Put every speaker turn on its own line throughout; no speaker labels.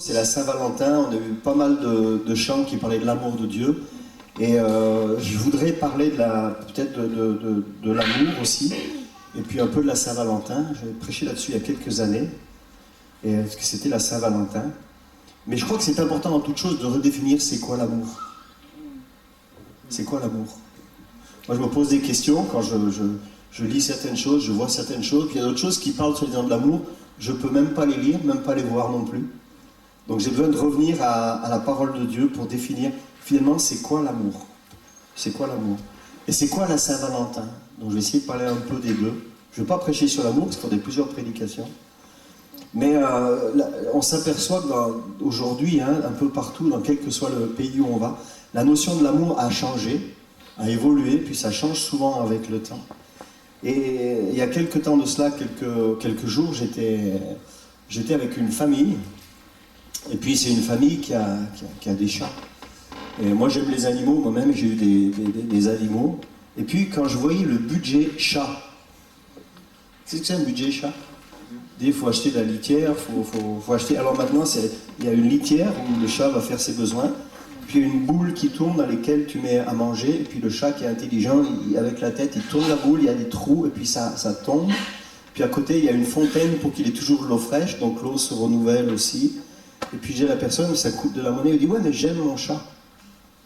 C'est la Saint-Valentin, on a eu pas mal de chants qui parlaient de l'amour de Dieu. Et je voudrais parler peut-être de l'amour aussi, et puis un peu de la Saint-Valentin. J'avais prêché là-dessus il y a quelques années, et que c'était la Saint-Valentin. Mais je crois que c'est important dans toute chose de redéfinir c'est quoi l'amour. C'est quoi l'amour? Moi je me pose des questions quand je lis certaines choses, je vois certaines choses, puis il y a d'autres choses qui parlent soi-disant de l'amour, je peux même pas les lire, même pas les voir non plus. Donc j'ai besoin de revenir à la parole de Dieu pour définir finalement c'est quoi l'amour. C'est quoi l'amour? Et c'est quoi la Saint-Valentin? Donc je vais essayer de parler un peu des deux. Je ne vais pas prêcher sur l'amour parce qu'on a plusieurs prédications. Mais on s'aperçoit qu'aujourd'hui, un peu partout, dans quel que soit le pays où on va, la notion de l'amour a changé, a évolué, puis ça change souvent avec le temps. Et il y a quelques temps de cela, quelques jours, j'étais avec une famille. Et puis c'est une famille qui a des chats. Et moi j'aime les animaux, moi-même j'ai eu des animaux. Et puis quand je voyais le budget chat, c'est ce que c'est un budget chat? Il faut acheter de la litière, faut acheter... Alors maintenant il y a une litière où le chat va faire ses besoins, puis il y a une boule qui tourne dans laquelle tu mets à manger, et puis le chat qui est intelligent, avec la tête, il tourne la boule, il y a des trous, et puis ça tombe. Puis à côté il y a une fontaine pour qu'il ait toujours de l'eau fraîche, donc l'eau se renouvelle aussi. Et puis j'ai la personne, ça coûte de la monnaie, elle dit « Ouais, mais j'aime mon chat ».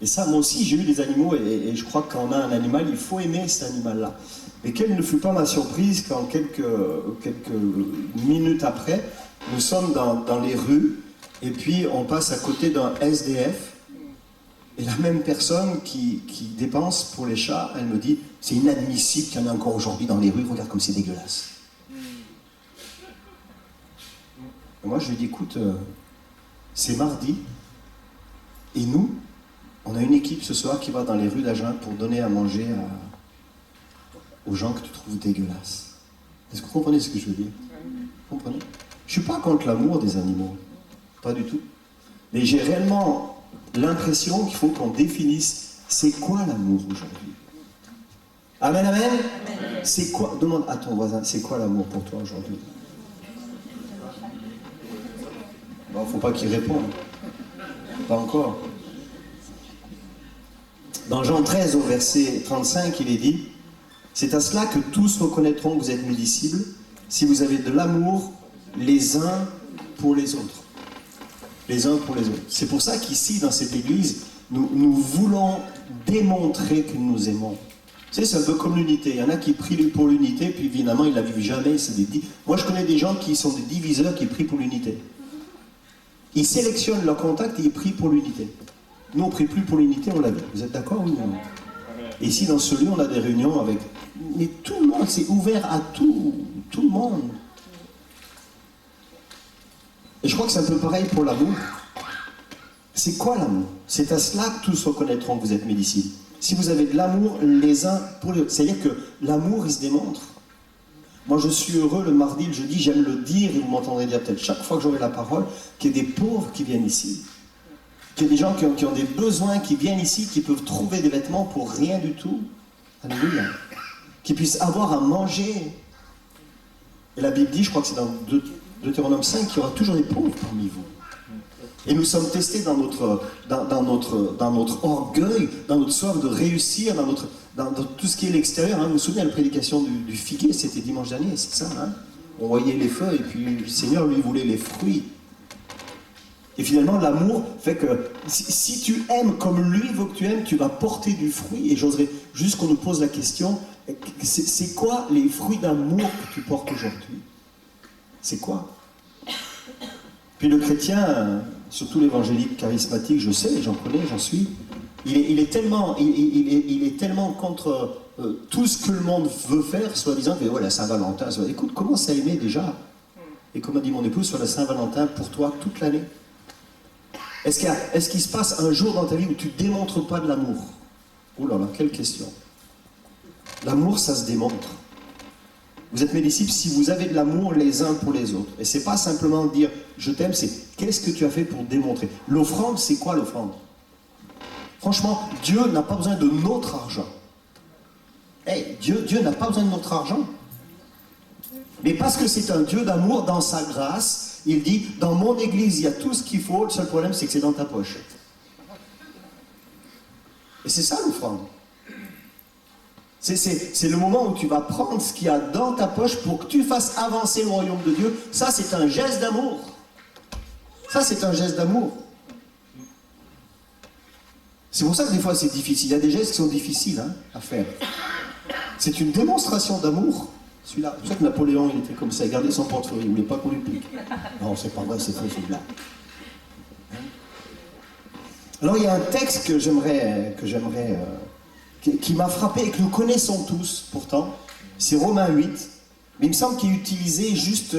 Et ça, moi aussi, j'ai eu des animaux, et je crois que quand on a un animal, il faut aimer cet animal-là. Mais quelle ne fut pas ma surprise quand quelques minutes après, nous sommes dans les rues, et puis on passe à côté d'un SDF, et la même personne qui dépense pour les chats, elle me dit « C'est inadmissible qu'il y en ait encore aujourd'hui dans les rues, regarde comme c'est dégueulasse ». Et moi, je lui dis « Écoute... c'est mardi, et nous, on a une équipe ce soir qui va dans les rues d'Agen pour donner à manger aux gens que tu trouves dégueulasses. Est-ce que vous comprenez ce que je veux dire? Vous comprenez? Je ne suis pas contre l'amour des animaux, pas du tout. Mais j'ai réellement l'impression qu'il faut qu'on définisse c'est quoi l'amour aujourd'hui. Amen, amen, amen. C'est quoi? Demande à ton voisin, c'est quoi l'amour pour toi aujourd'hui? Bon, faut pas qu'il réponde. Pas encore. Dans Jean 13, au verset 35, il est dit « C'est à cela que tous reconnaîtront que vous êtes mes disciples, si vous avez de l'amour les uns pour les autres. » Les uns pour les autres. C'est pour ça qu'ici, dans cette église, nous voulons démontrer que nous nous aimons. Tu sais, c'est un peu comme l'unité. Il y en a qui prient pour l'unité, puis évidemment, ils ne la vivent jamais. Moi, je connais des gens qui sont des diviseurs qui prient pour l'unité. Ils sélectionnent leur contact et ils prient pour l'unité. Nous, on ne prie plus pour l'unité, on l'a vu. Vous êtes d'accord ou non? Et ici, dans ce lieu, on a des réunions avec... Mais tout le monde, c'est ouvert à tout le monde. Et je crois que c'est un peu pareil pour l'amour. C'est quoi l'amour? C'est à cela que tous reconnaîtront que vous êtes mes disciples. Si vous avez de l'amour les uns pour les autres. C'est-à-dire que l'amour, il se démontre. Moi, je suis heureux le mardi, le jeudi, j'aime le dire, et vous m'entendrez dire peut-être chaque fois que j'aurai la parole, qu'il y ait des pauvres qui viennent ici. Qu'il y ait des gens qui ont des besoins, qui viennent ici, qui peuvent trouver des vêtements pour rien du tout. Alléluia. Qui puissent avoir à manger. Et la Bible dit, je crois que c'est dans Deutéronome 5, qu'il y aura toujours des pauvres parmi vous. Et nous sommes testés dans notre orgueil, dans notre soif de réussir, dans tout ce qui est l'extérieur. Hein. Vous vous souvenez de la prédication du figuier, c'était dimanche dernier, c'est ça. Hein. On voyait les feuilles, et puis le Seigneur, lui, voulait les fruits. Et finalement, l'amour fait que si tu aimes comme lui veut que tu aimes, tu vas porter du fruit. Et j'oserais juste qu'on nous pose la question, c'est quoi les fruits d'amour que tu portes aujourd'hui? C'est quoi? Puis le chrétien, surtout l'évangélique charismatique, je sais, j'en connais, j'en suis, il est tellement contre tout ce que le monde veut faire, soi-disant que la Saint-Valentin, écoute, commence à aimer déjà. Et comme a dit mon épouse, sur la Saint-Valentin pour toi toute l'année. Est-ce qu'il se passe un jour dans ta vie où tu ne démontres pas de l'amour? Oh là là, quelle question. L'amour, ça se démontre. Vous êtes mes disciples si vous avez de l'amour les uns pour les autres. Et c'est pas simplement dire je t'aime, c'est qu'est-ce que tu as fait pour démontrer. L'offrande, c'est quoi l'offrande? Franchement, Dieu n'a pas besoin de notre argent. Hey, Dieu n'a pas besoin de notre argent. Mais parce que c'est un Dieu d'amour, dans sa grâce, il dit, dans mon église, il y a tout ce qu'il faut, le seul problème, c'est que c'est dans ta poche. Et c'est ça l'offrande. C'est le moment où tu vas prendre ce qu'il y a dans ta poche pour que tu fasses avancer le royaume de Dieu. Ça, c'est un geste d'amour. Ça, c'est un geste d'amour. C'est pour ça que des fois, c'est difficile. Il y a des gestes qui sont difficiles à faire. C'est une démonstration d'amour. Celui-là, c'est pour ça que Napoléon, il était comme ça, il gardait son portefeuille, il ne voulait pas qu'on lui pique. Non, c'est pas vrai, c'est faux, celui-là. Alors, il y a un texte que j'aimerais qui m'a frappé et que nous connaissons tous, pourtant. C'est Romains 8. Mais il me semble qu'il est utilisé juste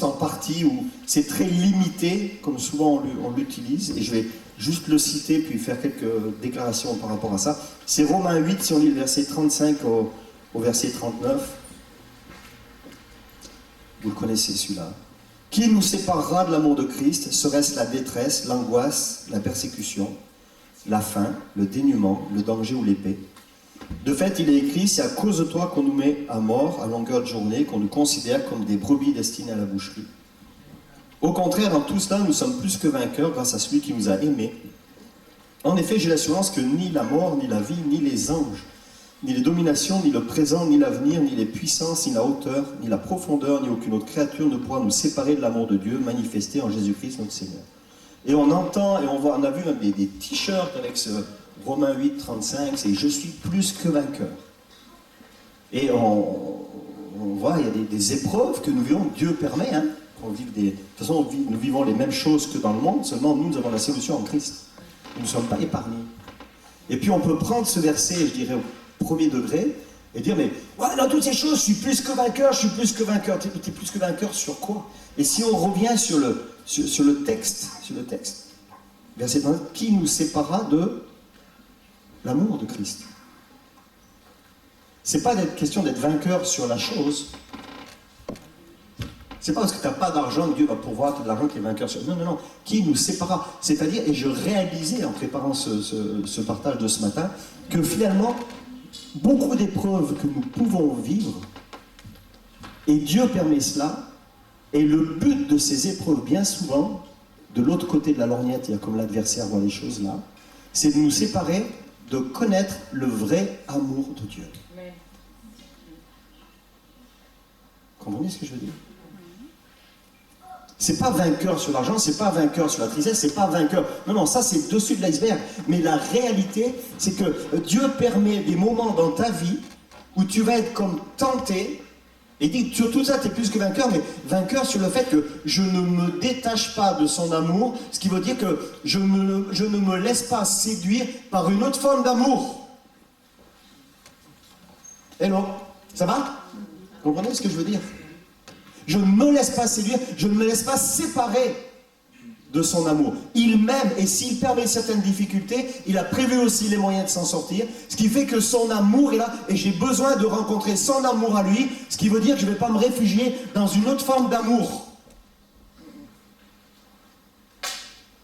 en partie, où c'est très limité, comme souvent on l'utilise. Et je vais juste le citer, puis faire quelques déclarations par rapport à ça. C'est Romains 8, si on lit le verset 35 au verset 39. Vous le connaissez celui-là. Qui nous séparera de l'amour de Christ? Serait-ce la détresse, l'angoisse, la persécution, la faim, le dénuement, le danger ou l'épée? De fait, il est écrit, c'est à cause de toi qu'on nous met à mort à longueur de journée, qu'on nous considère comme des brebis destinées à la boucherie. Au contraire, dans tout cela, nous sommes plus que vainqueurs grâce à celui qui nous a aimés. En effet, j'ai l'assurance que ni la mort, ni la vie, ni les anges, ni les dominations, ni le présent, ni l'avenir, ni les puissances, ni la hauteur, ni la profondeur, ni aucune autre créature ne pourra nous séparer de l'amour de Dieu manifesté en Jésus-Christ notre Seigneur. Et on entend, et on voit, on a vu même des t-shirts avec ce Romains 8, 35, c'est « Je suis plus que vainqueur ». Et on voit, il y a des épreuves que nous vivons, Dieu permet, qu'on vive de toute façon, nous vivons les mêmes choses que dans le monde, seulement nous avons la solution en Christ. Nous ne sommes pas épargnés. Et puis on peut prendre ce verset, je dirais, au premier degré, et dire, mais ouais, dans toutes ces choses, je suis plus que vainqueur, je suis plus que vainqueur. Tu es plus que vainqueur sur quoi? Et si on revient sur le texte, verset 1, qui nous séparera de l'amour de Christ? C'est pas question d'être vainqueur sur la chose. C'est pas parce que tu n'as pas d'argent que Dieu va pourvoir, tu as de l'argent qui est vainqueur sur... Non, non, non. Qui nous séparera? C'est-à-dire, et je réalisais en préparant ce partage de ce matin, que finalement, beaucoup d'épreuves que nous pouvons vivre, et Dieu permet cela, et le but de ces épreuves, bien souvent, de l'autre côté de la lorgnette, il y a comme l'adversaire voit les choses là, c'est de nous séparer, de connaître le vrai amour de Dieu. Comprenez ce que je veux dire? C'est pas vainqueur sur l'argent, c'est pas vainqueur sur la tristesse, c'est pas vainqueur. Non, non, ça c'est dessus de l'iceberg. Mais la réalité, c'est que Dieu permet des moments dans ta vie où tu vas être comme tenté, et dit sur tout ça, tu es plus que vainqueur, mais vainqueur sur le fait que je ne me détache pas de son amour, ce qui veut dire que je ne me laisse pas séduire par une autre forme d'amour. Hello, ça va? Vous comprenez ce que je veux dire? Je ne me laisse pas séduire, je ne me laisse pas séparer de son amour. Il m'aime, et s'il permet certaines difficultés, il a prévu aussi les moyens de s'en sortir, ce qui fait que son amour est là, et j'ai besoin de rencontrer son amour à lui, ce qui veut dire que je ne vais pas me réfugier dans une autre forme d'amour.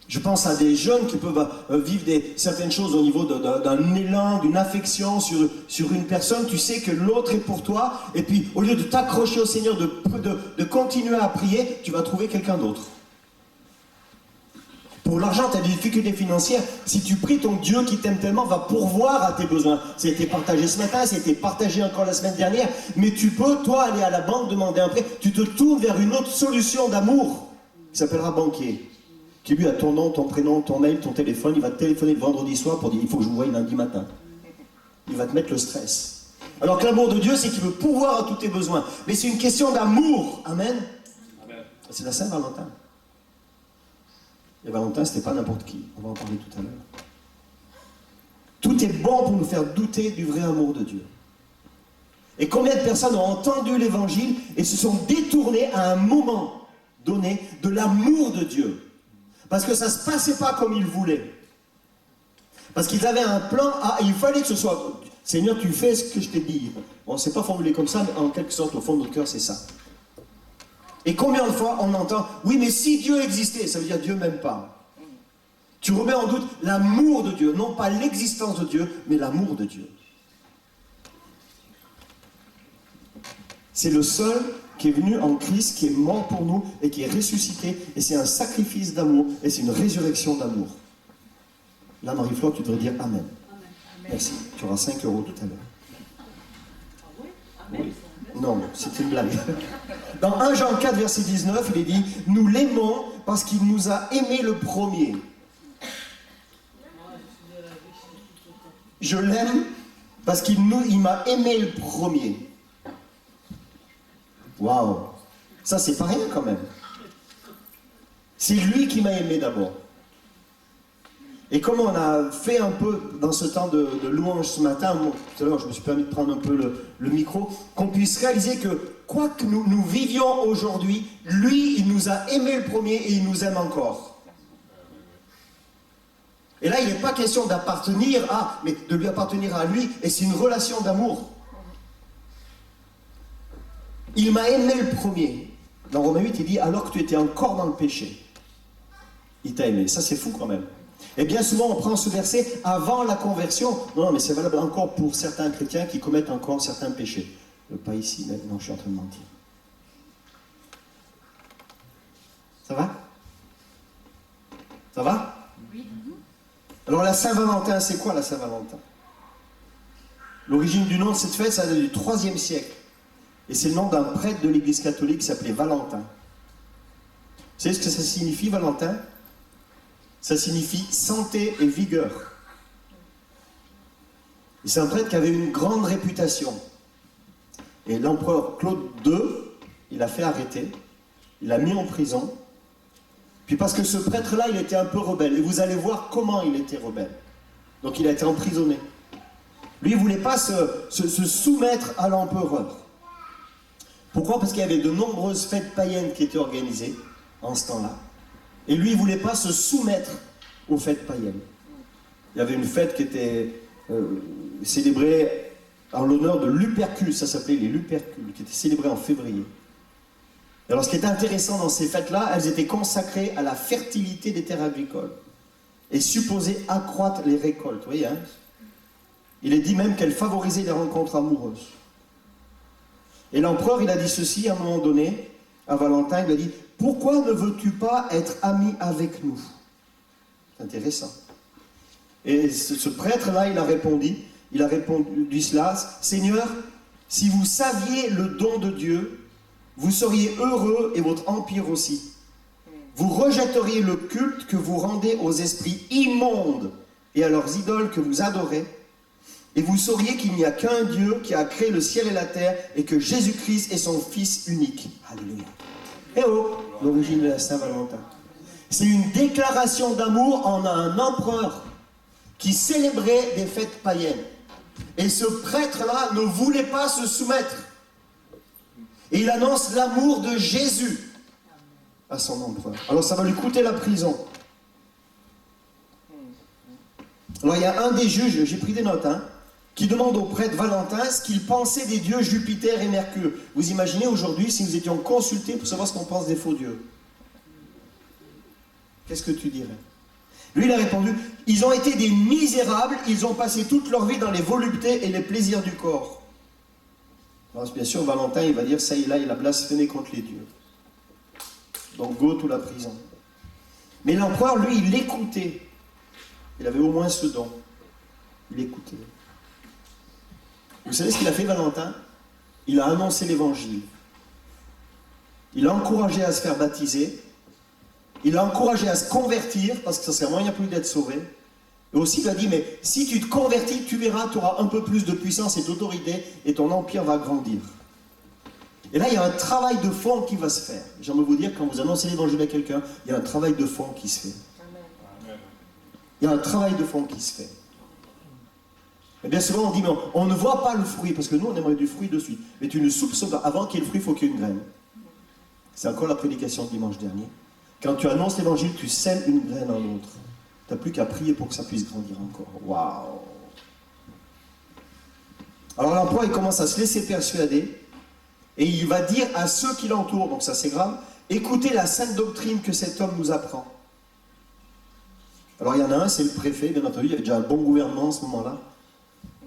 Je pense à des jeunes qui peuvent vivre certaines choses au niveau d'un élan, d'une affection sur une personne. Tu sais que l'autre est pour toi. Et puis, au lieu de t'accrocher au Seigneur, de continuer à prier, tu vas trouver quelqu'un d'autre. Pour l'argent, tu as des difficultés financières. Si tu pries, ton Dieu qui t'aime tellement va pourvoir à tes besoins. Ça a été partagé ce matin, ça a été partagé encore la semaine dernière. Mais tu peux, toi, aller à la banque, demander un prêt. Tu te tournes vers une autre solution d'amour qui s'appellera banquier. Qui lui a ton nom, ton prénom, ton mail, ton téléphone, il va te téléphoner le vendredi soir pour dire il faut que je vous voie lundi matin. Il va te mettre le stress. Alors que l'amour de Dieu, c'est qu'il veut pourvoir à tous tes besoins. Mais c'est une question d'amour. Amen. Amen. C'est la Saint-Valentin. Et Valentin, c'était pas n'importe qui. On va en parler tout à l'heure. Tout est bon pour nous faire douter du vrai amour de Dieu. Et combien de personnes ont entendu l'évangile et se sont détournées à un moment donné de l'amour de Dieu? Parce que ça ne se passait pas comme ils voulaient. Parce qu'ils avaient un plan A, et il fallait que ce soit « Seigneur, tu fais ce que je t'ai dit ». Bon, c'est pas formulé comme ça, mais en quelque sorte, au fond de notre cœur, c'est ça. Et combien de fois on entend, oui, mais si Dieu existait, ça veut dire Dieu m'aime pas. Tu remets en doute l'amour de Dieu, non pas l'existence de Dieu, mais l'amour de Dieu. C'est le seul qui est venu en Christ, qui est mort pour nous et qui est ressuscité. Et c'est un sacrifice d'amour et c'est une résurrection d'amour. Là, Marie-Flore, tu devrais dire Amen. Merci. Tu auras 5 € tout à l'heure. Oui. Non, c'est une blague. Dans 1 Jean 4, verset 19, il est dit « Nous l'aimons parce qu'il nous a aimés le premier. » Je l'aime parce qu'il m'a aimé le premier. Waouh! Ça, c'est pas rien quand même. C'est lui qui m'a aimé d'abord. Et comme on a fait un peu dans ce temps de louange ce matin, moi, tout à l'heure je me suis permis de prendre un peu le micro, qu'on puisse réaliser que quoi que nous vivions aujourd'hui, lui, il nous a aimé le premier et il nous aime encore. Et là, il n'est pas question d'appartenir à, mais de lui appartenir à lui, et c'est une relation d'amour. Il m'a aimé le premier. Dans Romains 8, il dit, alors que tu étais encore dans le péché, il t'a aimé. Ça, c'est fou quand même. Et bien souvent, on prend ce verset avant la conversion. Non, mais c'est valable encore pour certains chrétiens qui commettent encore certains péchés. Pas ici, mais non, je suis en train de mentir. Ça va? Ça va? Oui. Alors la Saint-Valentin, c'est quoi la Saint-Valentin? L'origine du nom de cette fête, ça date du IIIe siècle. Et c'est le nom d'un prêtre de l'église catholique qui s'appelait Valentin. Vous savez ce que ça signifie, Valentin? Ça signifie santé et vigueur. Et c'est un prêtre qui avait une grande réputation. Et l'empereur Claude II, il l'a fait arrêter, il l'a mis en prison. Puis parce que ce prêtre-là, il était un peu rebelle. Et vous allez voir comment il était rebelle. Donc il a été emprisonné. Lui, il ne voulait pas se soumettre à l'empereur. Pourquoi? Parce qu'il y avait de nombreuses fêtes païennes qui étaient organisées en ce temps-là. Et lui, il ne voulait pas se soumettre aux fêtes païennes. Il y avait une fête qui était célébrée en l'honneur de Lupercule, ça s'appelait les Lupercules, qui était célébrée en février. Alors ce qui était intéressant dans ces fêtes-là, elles étaient consacrées à la fertilité des terres agricoles et supposaient accroître les récoltes. Vous voyez, hein? Il est dit même qu'elles favorisaient les rencontres amoureuses. Et l'empereur, il a dit ceci à un moment donné, à Valentin, il a dit « Pourquoi ne veux-tu pas être ami avec nous ?» C'est intéressant. Et ce prêtre-là, il a répondu cela « Seigneur, si vous saviez le don de Dieu, vous seriez heureux et votre empire aussi. Vous rejetteriez le culte que vous rendez aux esprits immondes et à leurs idoles que vous adorez. Et vous sauriez qu'il n'y a qu'un Dieu qui a créé le ciel et la terre et que Jésus-Christ est son Fils unique. » Alléluia. Eh oh, l'origine de la Saint-Valentin. C'est une déclaration d'amour en un empereur qui célébrait des fêtes païennes. Et ce prêtre-là ne voulait pas se soumettre. Et il annonce l'amour de Jésus à son empereur. Alors ça va lui coûter la prison. Alors il y a un des juges, j'ai pris des notes, qui demande au prêtre Valentin ce qu'il pensait des dieux Jupiter et Mercure. Vous imaginez aujourd'hui si nous étions consultés pour savoir ce qu'on pense des faux dieux? Qu'est-ce que tu dirais? Lui, il a répondu, ils ont été des misérables, ils ont passé toute leur vie dans les voluptés et les plaisirs du corps. Alors, bien sûr, Valentin, il va dire, ça, il a blasphémé contre les dieux. Donc, go to la prison. Mais l'empereur, lui, il l'écoutait. Il avait au moins ce don. Il écoutait. Vous savez ce qu'il a fait, Valentin? Il a annoncé l'évangile. Il a encouragé à se faire baptiser. Il a encouragé à se convertir, parce que ça serait moyen plus d'être sauvé. Et aussi, il a dit, mais si tu te convertis, tu verras, tu auras un peu plus de puissance et d'autorité, et ton empire va grandir. Et là, il y a un travail de fond qui va se faire. J'aimerais vous dire, quand vous annoncez l'évangile à quelqu'un, il y a un travail de fond qui se fait. Il y a un travail de fond qui se fait. Et bien souvent, on dit, mais on ne voit pas le fruit, parce que nous, on aimerait du fruit de suite. Mais tu ne soupçonnes pas. Avant qu'il y ait le fruit, il faut qu'il y ait une graine. C'est encore la prédication de dimanche dernier. Quand tu annonces l'évangile, tu sèmes une graine en l'autre. Tu n'as plus qu'à prier pour que ça puisse grandir encore. Waouh! Alors l'empereur, il commence à se laisser persuader. Et il va dire à ceux qui l'entourent, donc ça c'est grave, écoutez la sainte doctrine que cet homme nous apprend. Alors il y en a un, c'est le préfet, bien entendu, il y avait déjà un bon gouvernement à ce moment-là.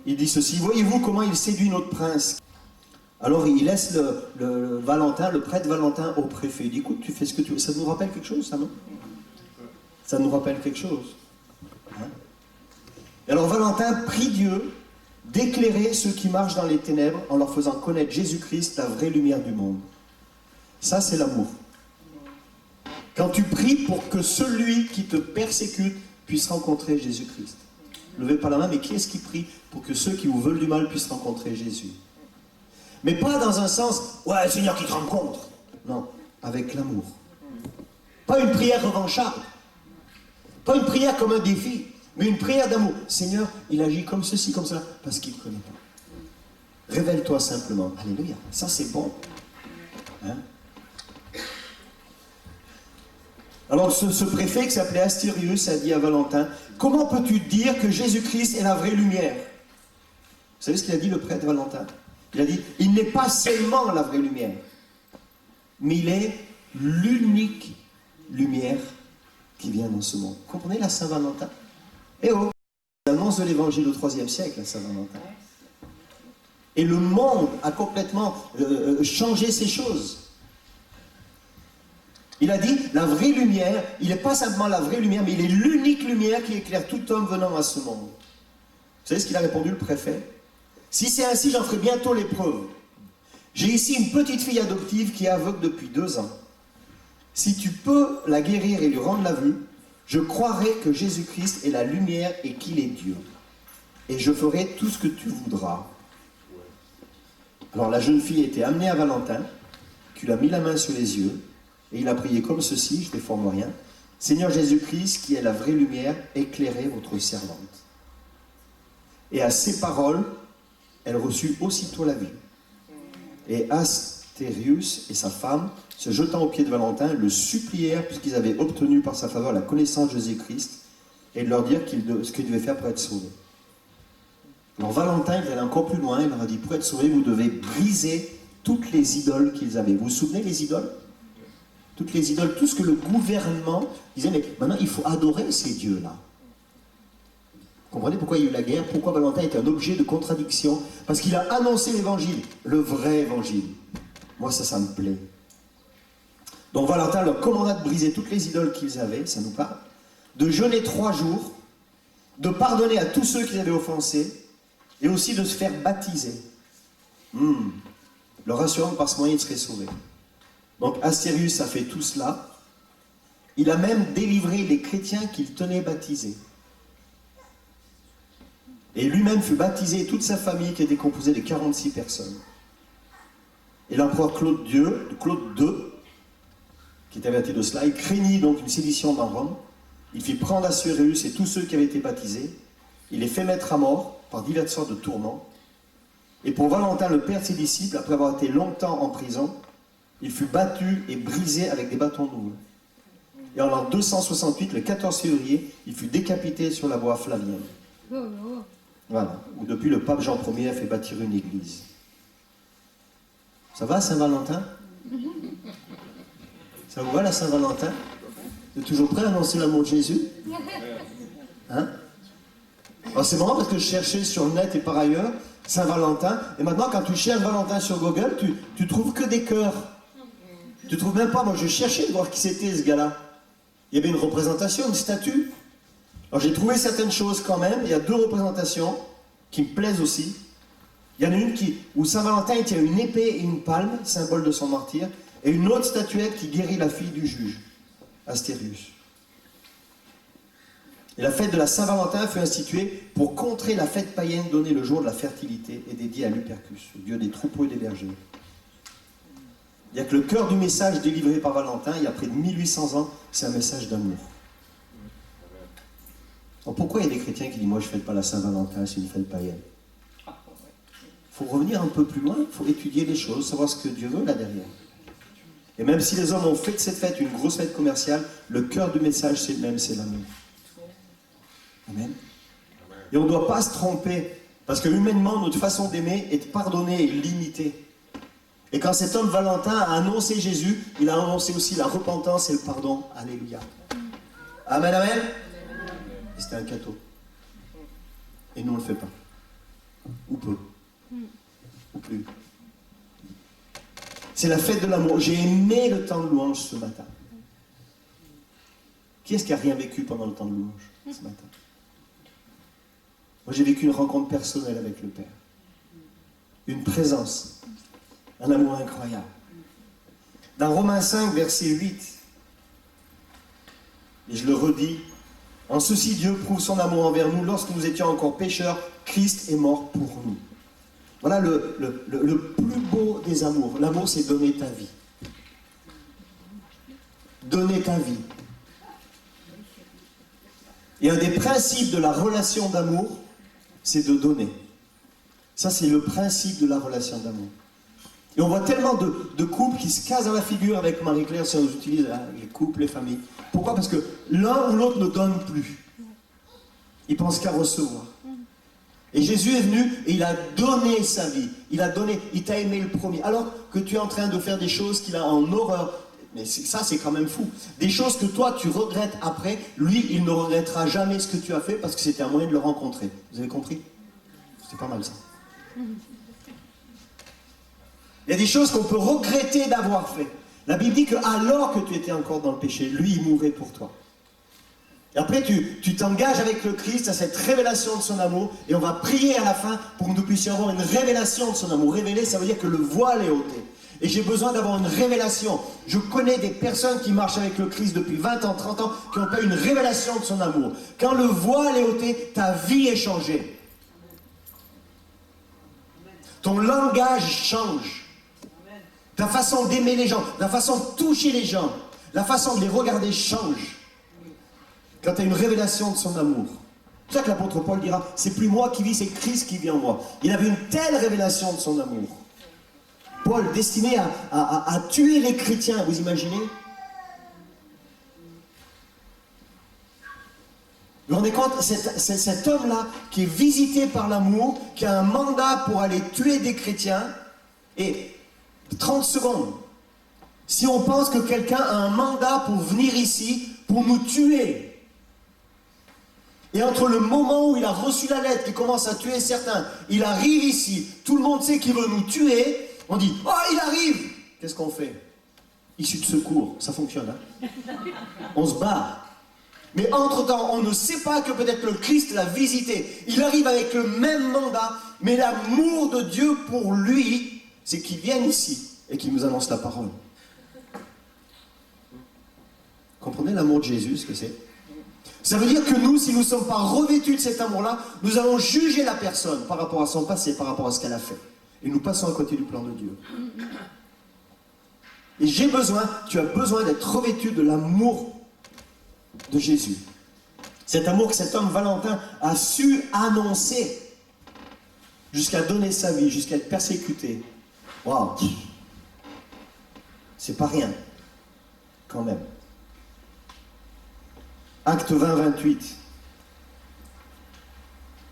Il dit ceci, voyez-vous comment il séduit notre prince? Alors il laisse le Valentin, le prêtre Valentin au préfet. Il dit, écoute, tu fais ce que tu veux. Ça nous rappelle quelque chose, ça, non? Ça nous rappelle quelque chose. Hein? Et alors Valentin prie Dieu d'éclairer ceux qui marchent dans les ténèbres en leur faisant connaître Jésus-Christ, la vraie lumière du monde. Ça, c'est l'amour. Quand tu pries pour que celui qui te persécute puisse rencontrer Jésus-Christ. Levez pas la main, mais qui est-ce qui prie pour que ceux qui vous veulent du mal puissent rencontrer Jésus? Mais pas dans un sens, ouais, Seigneur qui te rencontre. Non, avec l'amour. Pas une prière revancharde. Pas une prière comme un défi, mais une prière d'amour. Seigneur, il agit comme ceci, comme cela, parce qu'il ne connaît pas. Révèle-toi simplement. Alléluia. Ça, c'est bon. Hein? Alors, ce préfet qui s'appelait Astérius a dit à Valentin, comment peux-tu dire que Jésus-Christ est la vraie lumière? Vous savez ce qu'il a dit, le prêtre Valentin? Il a dit, il n'est pas seulement la vraie lumière, mais il est l'unique lumière qui vient dans ce monde. Vous comprenez la Saint-Valentin? Eh oh, l'annonce de l'évangile au IIIe siècle, la Saint-Valentin. Et le monde a complètement changé ces choses. Il a dit, la vraie lumière, il n'est pas simplement la vraie lumière, mais il est l'unique lumière qui éclaire tout homme venant à ce monde. Vous savez ce qu'il a répondu, le préfet? Si c'est ainsi, j'en ferai bientôt l'épreuve. J'ai ici une petite fille adoptive qui est aveugle depuis 2 ans. Si tu peux la guérir et lui rendre la vue, je croirai que Jésus-Christ est la lumière et qu'il est Dieu. Et je ferai tout ce que tu voudras. Alors la jeune fille a été amenée à Valentin, qui lui a mis la main sur les yeux, et il a prié comme ceci, je ne déforme rien. Seigneur Jésus-Christ, qui est la vraie lumière, éclairez votre servante. Et à ces paroles, elle reçut aussitôt la vie. Et Astérius et sa femme, se jetant aux pieds de Valentin, le supplièrent, puisqu'ils avaient obtenu par sa faveur la connaissance de Jésus-Christ, et de leur dire ce qu'ils devaient faire pour être sauvés. Alors Valentin, il allait encore plus loin, il leur a dit, pour être sauvés, vous devez briser toutes les idoles qu'ils avaient. Vous vous souvenez des idoles? Toutes les idoles, tout ce que le gouvernement disait, mais maintenant il faut adorer ces dieux-là. Vous comprenez pourquoi il y a eu la guerre? Pourquoi Valentin est un objet de contradiction? Parce qu'il a annoncé l'évangile, le vrai évangile. Moi ça me plaît. Donc Valentin leur commanda de briser toutes les idoles qu'ils avaient, ça nous parle, de jeûner 3 jours, de pardonner à tous ceux qu'ils avaient offensés, et aussi de se faire baptiser. Leur assurant que par ce moyen ils seraient sauvés. Donc Astérius a fait tout cela. Il a même délivré les chrétiens qu'il tenait baptisés. Et lui-même fut baptisé, et toute sa famille qui était composée de 46 personnes. Et l'empereur Claude II, qui était averti de cela, il craignit donc une sédition dans Rome. Il fit prendre Astérius et tous ceux qui avaient été baptisés. Il les fait mettre à mort par diverses sortes de tourments. Et pour Valentin, le père de ses disciples, après avoir été longtemps en prison, il fut battu et brisé avec des bâtons de houle. Et en l'an 268, le 14 février, il fut décapité sur la voie Flavienne. Voilà, où depuis le pape Jean Ier a fait bâtir une église. Ça va, Saint-Valentin? Ça vous va, la Saint-Valentin? Vous êtes toujours prêt à annoncer l'amour de Jésus? Hein? Alors c'est marrant parce que je cherchais sur le net et par ailleurs Saint-Valentin, et maintenant quand tu cherches Valentin sur Google, tu trouves que des cœurs. Tu trouves même pas, moi je cherchais de voir qui c'était ce gars-là. Il y avait une représentation, une statue. Alors j'ai trouvé certaines choses quand même, il y a 2 représentations qui me plaisent aussi. Il y en a une où Saint-Valentin tient une épée et une palme, symbole de son martyre, et une autre statuette qui guérit la fille du juge, Astérius. Et la fête de la Saint-Valentin fut instituée pour contrer la fête païenne donnée le jour de la fertilité et dédiée à Lupercus, le dieu des troupeaux et des bergers. Il n'y a que le cœur du message délivré par Valentin, il y a près de 1800 ans, c'est un message d'amour. Alors pourquoi il y a des chrétiens qui disent « moi je ne fête pas la Saint-Valentin, c'est une fête païenne ». Il faut revenir un peu plus loin, il faut étudier les choses, savoir ce que Dieu veut là derrière. Et même si les hommes ont fait de cette fête une grosse fête commerciale, le cœur du message c'est le même, c'est l'amour. Amen. Et on ne doit pas se tromper, parce que humainement, notre façon d'aimer est pardonnée et limitée. Et quand cet homme Valentin a annoncé Jésus, il a annoncé aussi la repentance et le pardon. Alléluia. Amen, amen. Et c'était un cadeau. Et nous, on ne le fait pas. Ou peu. Ou plus. C'est la fête de l'amour. J'ai aimé le temps de louange ce matin. Qui est-ce qui n'a rien vécu pendant le temps de louange ce matin? Moi, j'ai vécu une rencontre personnelle avec le Père. Une présence. Un amour incroyable. Dans Romains 5, verset 8, et je le redis, en ceci Dieu prouve son amour envers nous, lorsque nous étions encore pécheurs, Christ est mort pour nous. Voilà le plus beau des amours. L'amour, c'est donner ta vie. Donner ta vie. Et un des principes de la relation d'amour, c'est de donner. Ça, c'est le principe de la relation d'amour. Et on voit tellement de couples qui se casent dans la figure avec Marie-Claire, si on utilise les couples, les familles. Pourquoi? Parce que l'un ou l'autre ne donne plus. Il pense qu'à recevoir. Et Jésus est venu et il a donné sa vie. Il t'a aimé le premier. Alors que tu es en train de faire des choses qu'il a en horreur. Mais ça, c'est quand même fou. Des choses que toi, tu regrettes après, lui, il ne regrettera jamais ce que tu as fait parce que c'était un moyen de le rencontrer. Vous avez compris? C'est pas mal ça. Il y a des choses qu'on peut regretter d'avoir fait. La Bible dit que alors que tu étais encore dans le péché, lui, il mourait pour toi. Et après, tu t'engages avec le Christ à cette révélation de son amour, et on va prier à la fin pour que nous puissions avoir une révélation de son amour. Révéler, ça veut dire que le voile est ôté. Et j'ai besoin d'avoir une révélation. Je connais des personnes qui marchent avec le Christ depuis 20 ans, 30 ans, qui n'ont pas eu une révélation de son amour. Quand le voile est ôté, ta vie est changée. Ton langage change. Ta façon d'aimer les gens, la façon de toucher les gens, la façon de les regarder change. Quand tu as une révélation de son amour. C'est ça que l'apôtre Paul dira, c'est plus moi qui vis, c'est Christ qui vit en moi. Il avait une telle révélation de son amour. Paul, destiné à tuer les chrétiens, vous imaginez? Vous vous rendez compte, cet homme-là, qui est visité par l'amour, qui a un mandat pour aller tuer des chrétiens, et 30 secondes. Si on pense que quelqu'un a un mandat pour venir ici, pour nous tuer, et entre le moment où il a reçu la lettre, qui commence à tuer certains, il arrive ici, tout le monde sait qu'il veut nous tuer, on dit « Oh, il arrive !» Qu'est-ce qu'on fait? Issue de secours, ça fonctionne, hein? On se bat. Mais entre-temps, on ne sait pas que peut-être le Christ l'a visité. Il arrive avec le même mandat, mais l'amour de Dieu pour lui, c'est qu'il vienne ici et qu'il nous annonce la parole. Comprenez l'amour de Jésus, ce que c'est? Ça veut dire que nous, si nous ne sommes pas revêtus de cet amour-là, nous allons juger la personne par rapport à son passé, par rapport à ce qu'elle a fait. Et nous passons à côté du plan de Dieu. Et tu as besoin d'être revêtu de l'amour de Jésus. Cet amour que cet homme Valentin a su annoncer jusqu'à donner sa vie, jusqu'à être persécuté. Waouh! C'est pas rien, quand même. Acte 20, 28.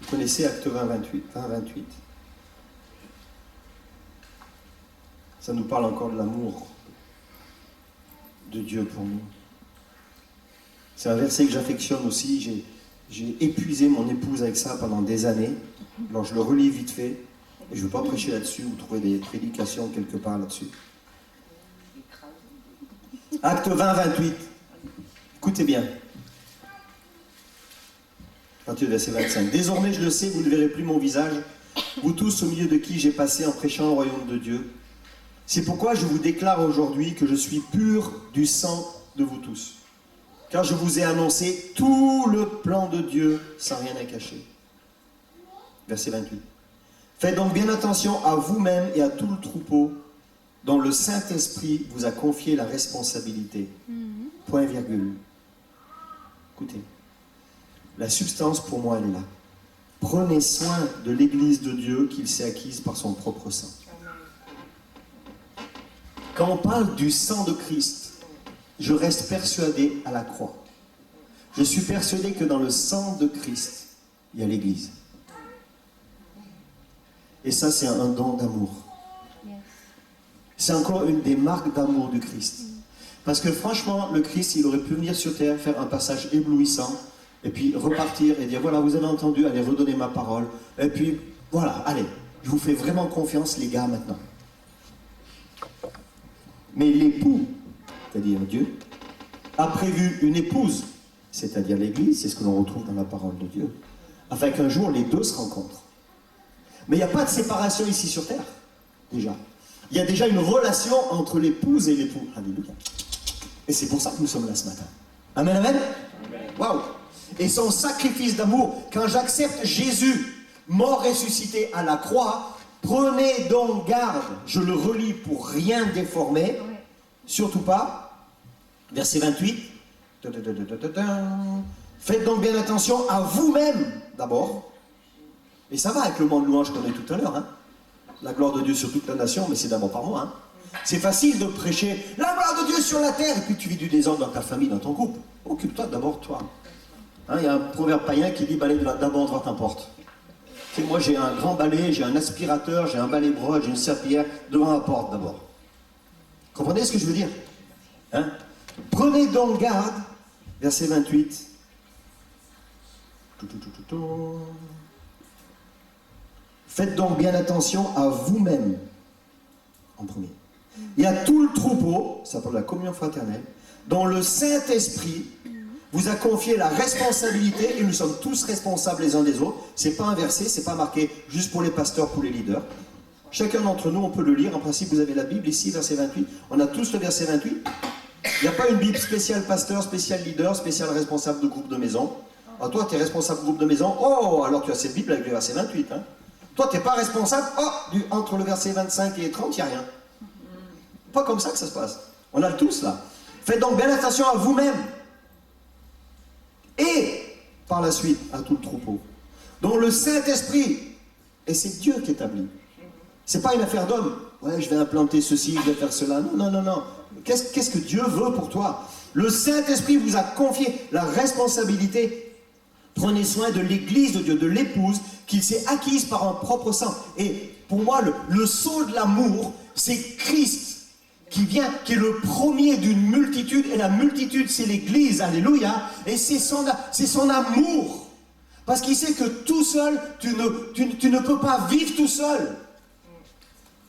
Vous connaissez Acte 20, 28, 20, 28. Ça nous parle encore de l'amour de Dieu pour nous. C'est un verset que j'affectionne aussi. J'ai épuisé mon épouse avec ça pendant des années. Alors je le relis vite fait. Et je ne veux pas prêcher là-dessus ou trouver des prédications quelque part là-dessus. Acte 20, 28. Écoutez bien. Verset 25. Désormais, je le sais, vous ne verrez plus mon visage, vous tous au milieu de qui j'ai passé en prêchant le royaume de Dieu. C'est pourquoi je vous déclare aujourd'hui que je suis pur du sang de vous tous. Car je vous ai annoncé tout le plan de Dieu sans rien à cacher. Verset 28. Faites donc bien attention à vous-même et à tout le troupeau dont le Saint-Esprit vous a confié la responsabilité. Point virgule. Écoutez. La substance, pour moi, elle est là. Prenez soin de l'Église de Dieu qu'il s'est acquise par son propre sang. Quand on parle du sang de Christ, je reste persuadé à la croix. Je suis persuadé que dans le sang de Christ, il y a l'Église. Et ça, c'est un don d'amour. C'est encore une des marques d'amour du Christ. Parce que franchement, le Christ, il aurait pu venir sur terre, faire un passage éblouissant, et puis repartir et dire, voilà, vous avez entendu, allez redonner ma parole. Et puis, voilà, allez, je vous fais vraiment confiance, les gars, maintenant. Mais l'époux, c'est-à-dire Dieu, a prévu une épouse, c'est-à-dire l'Église, c'est ce que l'on retrouve dans la parole de Dieu, afin qu'un jour les deux se rencontrent. Mais il n'y a pas de séparation ici sur terre, déjà. Il y a déjà une relation entre l'épouse et l'époux. Alléluia. Et c'est pour ça que nous sommes là ce matin. Amen, amen. Waouh. Et son sacrifice d'amour, quand j'accepte Jésus, mort ressuscité à la croix, prenez donc garde, je le relis pour rien déformer, surtout pas, verset 28, faites donc bien attention à vous-même d'abord, et ça va avec le monde louange qu'on a eu tout à l'heure, hein. La gloire de Dieu sur toute la nation, mais c'est d'abord par moi. Hein. C'est facile de prêcher la gloire de Dieu sur la terre, et puis tu vis du désordre dans ta famille, dans ton couple. Occupe-toi d'abord toi. Hein, il y a un proverbe païen qui dit balai d'abord devant ta porte. Tu sais, moi j'ai un grand balai, j'ai un aspirateur, j'ai un balai brosse, j'ai une serpillière devant la porte d'abord. Comprenez ce que je veux dire, hein? Prenez donc garde, verset 28. Faites donc bien attention à vous-même, en premier. Et à tout le troupeau, ça parle de la communion fraternelle, dont le Saint-Esprit vous a confié la responsabilité, et nous sommes tous responsables les uns des autres. C'est pas inversé, c'est pas marqué juste pour les pasteurs, pour les leaders. Chacun d'entre nous, on peut le lire. En principe, vous avez la Bible ici, verset 28. On a tous le verset 28. Il n'y a pas une Bible spéciale pasteur, spéciale leader, spéciale responsable de groupe de maison. Alors toi, tu es responsable de groupe de maison. Oh, alors tu as cette Bible avec le verset 28. Hein. Toi, tu n'es pas responsable. Oh, entre le verset 25 et 30, il n'y a rien. Pas comme ça que ça se passe. On a le tous là. Faites donc bien attention à vous-même. Et, par la suite, à tout le troupeau. Dont le Saint-Esprit, et c'est Dieu qui établit. C'est pas une affaire d'homme. Ouais, je vais implanter ceci, je vais faire cela. Non, non, non, non. Qu'est-ce que Dieu veut pour toi? Le Saint-Esprit vous a confié la responsabilité. Prenez soin de l'Église de Dieu, de l'épouse, qu'il s'est acquise par un propre sang. Et pour moi, le sceau de l'amour, c'est Christ qui vient, qui est le premier d'une multitude. Et la multitude, c'est l'Église. Alléluia. Et c'est son amour. Parce qu'il sait que tout seul, tu ne peux pas vivre tout seul.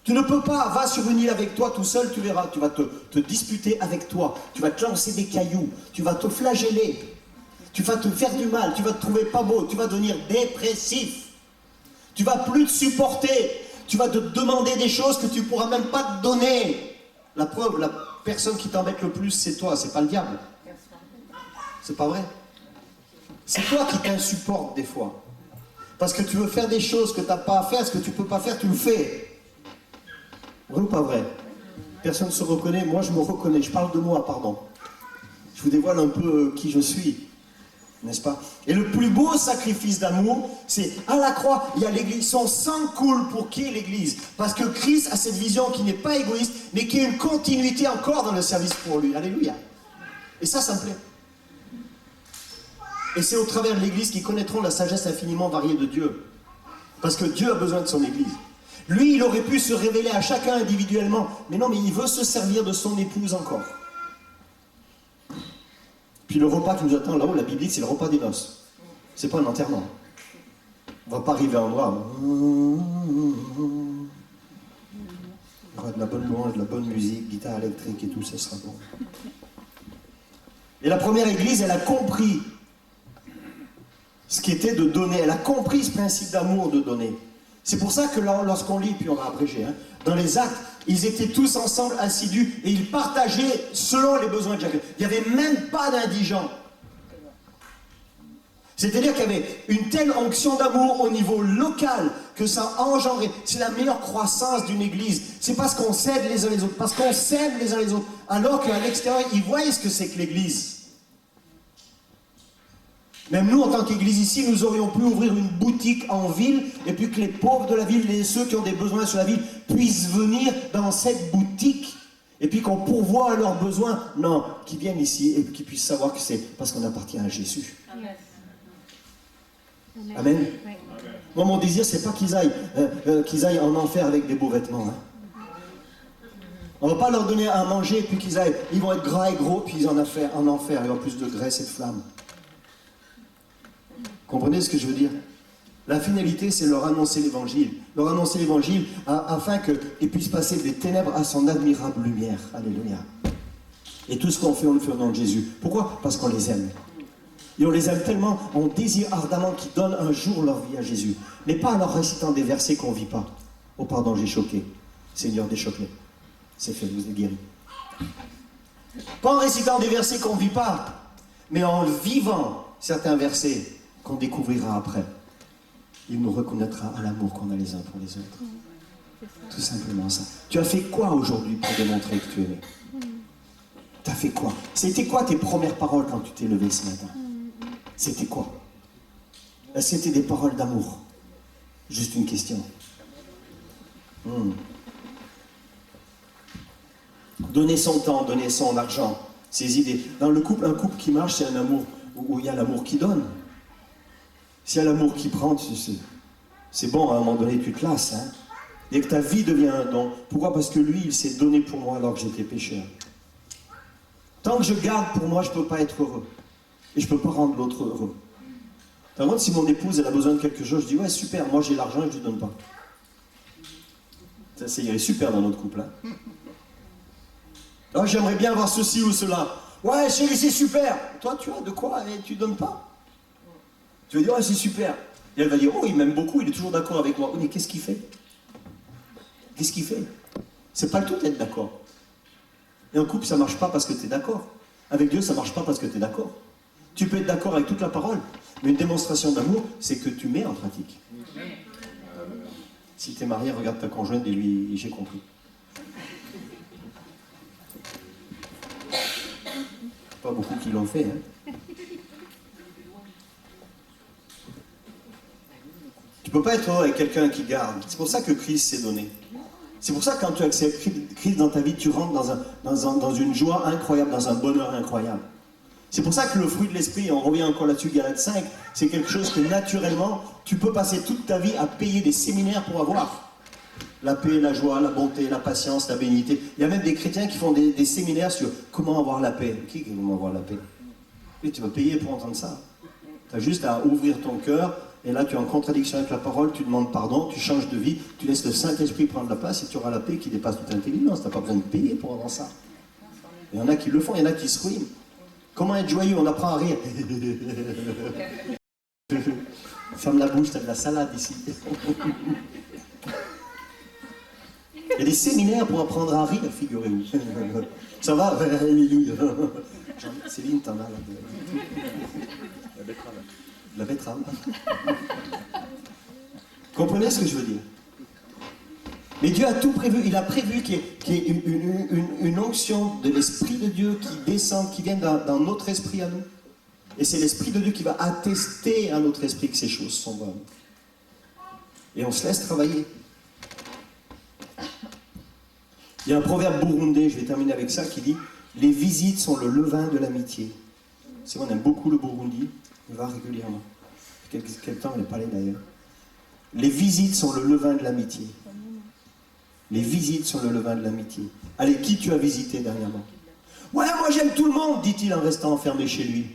Tu ne peux pas, va sur une île avec toi tout seul, tu verras, tu vas te disputer avec toi, tu vas te lancer des cailloux, tu vas te flageller, tu vas te faire du mal, tu vas te trouver pas beau, tu vas devenir dépressif, tu vas plus te supporter, tu vas te demander des choses que tu pourras même pas te donner. La preuve, la personne qui t'embête le plus, c'est toi, c'est pas le diable. C'est pas vrai. C'est toi qui t'insupportes des fois. Parce que tu veux faire des choses que tu n'as pas à faire, ce que tu peux pas faire, tu le fais. Vrai ou pas vrai? Personne ne se reconnaît, moi je me reconnais, je parle de moi, pardon. Je vous dévoile un peu qui je suis, n'est-ce pas? Et le plus beau sacrifice d'amour, c'est à la croix, il y a l'Église, son sang coule pour qui est l'Église? Parce que Christ a cette vision qui n'est pas égoïste, mais qui est une continuité encore dans le service pour lui. Alléluia. Et ça me plaît. Et c'est au travers de l'Église qu'ils connaîtront la sagesse infiniment variée de Dieu. Parce que Dieu a besoin de son Église. Lui, il aurait pu se révéler à chacun individuellement. Mais non, mais il veut se servir de son épouse encore. Puis le repas qui nous attend là-haut, la Bible dit, c'est le repas des noces. C'est pas un enterrement. On va pas arriver en noir. Il y aura de la bonne louange, de la bonne musique, guitare électrique et tout, ça sera bon. Et la première Église, elle a compris ce qui était de donner. Elle a compris ce principe d'amour de donner. C'est pour ça que lorsqu'on lit, puis on va abréger, hein, dans les actes, ils étaient tous ensemble assidus et ils partageaient selon les besoins de chacun. Il n'y avait même pas d'indigents. C'est-à-dire qu'il y avait une telle onction d'amour au niveau local que ça engendrait. C'est la meilleure croissance d'une église. C'est parce qu'on s'aide les uns les autres, parce qu'on s'aime les uns les autres, alors qu'à l'extérieur, ils voient ce que c'est que l'église. Même nous, en tant qu'église ici, nous aurions pu ouvrir une boutique en ville et puis que les pauvres de la ville, ceux qui ont des besoins sur la ville, puissent venir dans cette boutique et puis qu'on pourvoie à leurs besoins. Non, qu'ils viennent ici et qu'ils puissent savoir que c'est parce qu'on appartient à Jésus. Amen. Amen. Oui. Moi, mon désir, c'est pas qu'ils aillent en enfer avec des beaux vêtements. Hein. On ne va pas leur donner à manger et puis qu'ils aillent, ils vont être gras et gros, puis ils en enfer, il y aura plus de graisse et de flammes. Comprenez ce que je veux dire? La finalité, c'est leur annoncer l'évangile. Leur annoncer l'évangile afin qu'ils puissent passer des ténèbres à son admirable lumière. Alléluia. Et tout ce qu'on fait, on le fait au nom de Jésus. Pourquoi? Parce qu'on les aime. Et on les aime tellement, on désire ardemment qu'ils donnent un jour leur vie à Jésus. Mais pas en leur récitant des versets qu'on ne vit pas. Oh pardon, j'ai choqué. Seigneur, déchoque-les. C'est fait, vous êtes guéris. Pas en récitant des versets qu'on ne vit pas, mais en vivant certains versets qu'on découvrira après. Il nous reconnaîtra à l'amour qu'on a les uns pour les autres. Tout simplement ça. Tu as fait quoi aujourd'hui pour démontrer que tu es aimé? Tu as fait quoi? C'était quoi tes premières paroles quand tu t'es levé ce matin? C'était quoi? C'était des paroles d'amour. Juste une question. Donner son temps, donner son argent, ses idées. Dans le couple, un couple qui marche, c'est un amour où il y a l'amour qui donne. S'il y a l'amour qui prend, c'est bon, à un moment donné, tu te lasses. Hein? Et que ta vie devient un don. Pourquoi? Parce que lui, il s'est donné pour moi alors que j'étais pécheur. Tant que je garde pour moi, je ne peux pas être heureux. Et je ne peux pas rendre l'autre heureux. Par contre, si mon épouse elle a besoin de quelque chose, je dis, ouais, super, moi j'ai l'argent et je ne lui donne pas. Ça irait super dans notre couple. Hein? Oh, j'aimerais bien avoir ceci ou cela. Ouais, chérie, c'est super. Toi, tu as de quoi et tu ne donnes pas. Tu vas dire, ouais, c'est super. Et elle va dire, oh, il m'aime beaucoup, il est toujours d'accord avec moi. Oui, mais qu'est-ce qu'il fait? Qu'est-ce qu'il fait? C'est pas le tout d'être d'accord. Et un couple, ça ne marche pas parce que tu es d'accord. Avec Dieu, ça ne marche pas parce que tu es d'accord. Tu peux être d'accord avec toute la parole, mais une démonstration d'amour, c'est que tu mets en pratique. Si tu es marié, regarde ta conjointe et lui, j'ai compris. Pas beaucoup qui l'ont fait, hein. Tu ne peux pas être heureux avec quelqu'un qui garde. C'est pour ça que Christ s'est donné. C'est pour ça que quand tu acceptes Christ dans ta vie, tu rentres dans une joie incroyable, dans un bonheur incroyable. C'est pour ça que le fruit de l'esprit, on revient encore là-dessus, Galates 5, c'est quelque chose que naturellement, tu peux passer toute ta vie à payer des séminaires pour avoir. La paix, la joie, la bonté, la patience, la bénignité. Il y a même des chrétiens qui font des séminaires sur comment avoir la paix. Qui comment avoir la paix? Et tu vas payer pour entendre ça. Tu as juste à ouvrir ton cœur, et là tu es en contradiction avec la parole, tu demandes pardon, tu changes de vie, tu laisses le Saint-Esprit prendre la place et tu auras la paix qui dépasse toute intelligence. Tu n'as pas besoin de payer pour avoir ça. Il y en a qui le font, il y en a qui se ruinent. Comment être joyeux? On apprend à rire. Ferme la bouche, tu as de la salade ici. Il y a des séminaires pour apprendre à rire, figurez-vous. Ça va? Alléluia. Céline, t'en as là. La betterave. La betterave. Comprenez ce que je veux dire? Mais Dieu a tout prévu. Il a prévu qu'il y ait une onction de l'Esprit de Dieu qui descende, qui vient dans notre esprit à nous. Et c'est l'Esprit de Dieu qui va attester à notre esprit que ces choses sont bonnes. Et on se laisse travailler. Il y a un proverbe burundais, je vais terminer avec ça, qui dit « Les visites sont le levain de l'amitié ». C'est vrai, on aime beaucoup le Burundi, on va régulièrement. Quel temps on n'est pas allé d'ailleurs. Les visites sont le levain de l'amitié. Les visites sont le levain de l'amitié. Allez, qui tu as visité dernièrement? Ouais, moi j'aime tout le monde, dit-il en restant enfermé chez lui.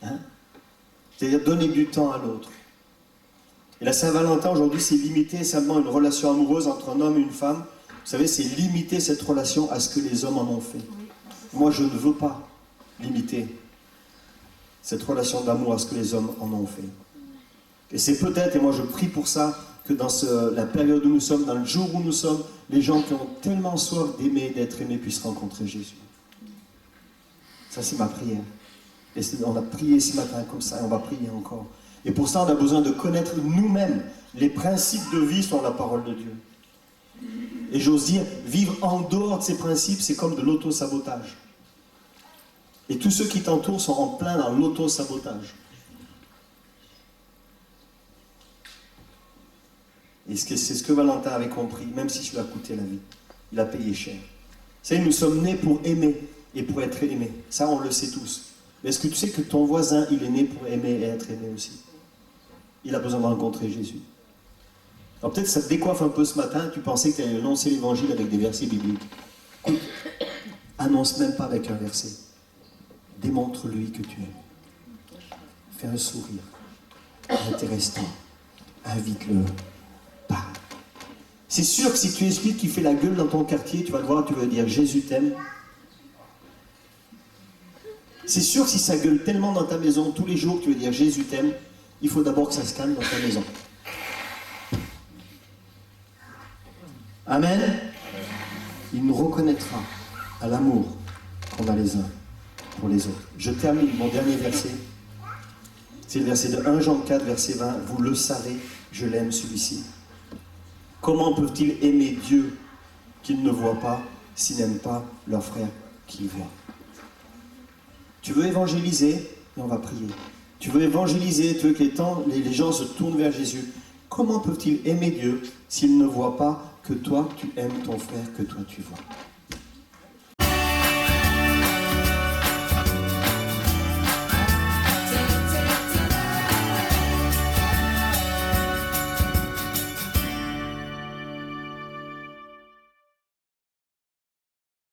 Hein? C'est-à-dire donner du temps à l'autre. Et la Saint-Valentin aujourd'hui, c'est limiter simplement une relation amoureuse entre un homme et une femme. Vous savez, c'est limiter cette relation à ce que les hommes en ont fait. Moi, je ne veux pas limiter cette relation d'amour à ce que les hommes en ont fait. Et c'est peut-être, et moi je prie pour ça, que dans la période où nous sommes, dans le jour où nous sommes, les gens qui ont tellement soif d'aimer, d'être aimés, puissent rencontrer Jésus. Ça, c'est ma prière. Et on a prié ce matin comme ça, et on va prier encore. Et pour ça, on a besoin de connaître nous-mêmes les principes de vie sur la parole de Dieu. Et j'ose dire, vivre en dehors de ces principes, c'est comme de l'auto-sabotage. Et tous ceux qui t'entourent sont en plein dans l'auto-sabotage. Et c'est ce que Valentin avait compris, même si ça lui a coûté la vie. Il a payé cher. Vous savez, nous sommes nés pour aimer et pour être aimés. Ça, on le sait tous. Mais est-ce que tu sais que ton voisin, il est né pour aimer et être aimé aussi? Il a besoin de rencontrer Jésus. Alors peut-être ça te décoiffe un peu ce matin, tu pensais que tu allais annoncer l'évangile avec des versets bibliques. Écoute, annonce même pas avec un verset. Démontre-lui que tu aimes. Fais un sourire. Intéresse-toi. Invite-le. Parle. C'est sûr que si tu es celui qui fait la gueule dans ton quartier, tu vas te voir, tu vas dire Jésus t'aime. C'est sûr que si ça gueule tellement dans ta maison tous les jours que tu vas dire Jésus t'aime, il faut d'abord que ça se calme dans ta maison. Amen. Il nous reconnaîtra à l'amour qu'on a les uns pour les autres. Je termine mon dernier verset. C'est le verset de 1 Jean 4, verset 20. Vous le savez, je l'aime celui-ci. Comment peuvent-ils aimer Dieu qu'ils ne voient pas s'ils n'aiment pas leur frère qu'ils voient? Tu veux évangéliser? Et on va prier. Tu veux évangéliser, tu veux que les gens se tournent vers Jésus. Comment peuvent-ils aimer Dieu s'ils ne voient pas que toi, tu aimes ton frère, que toi, tu vois?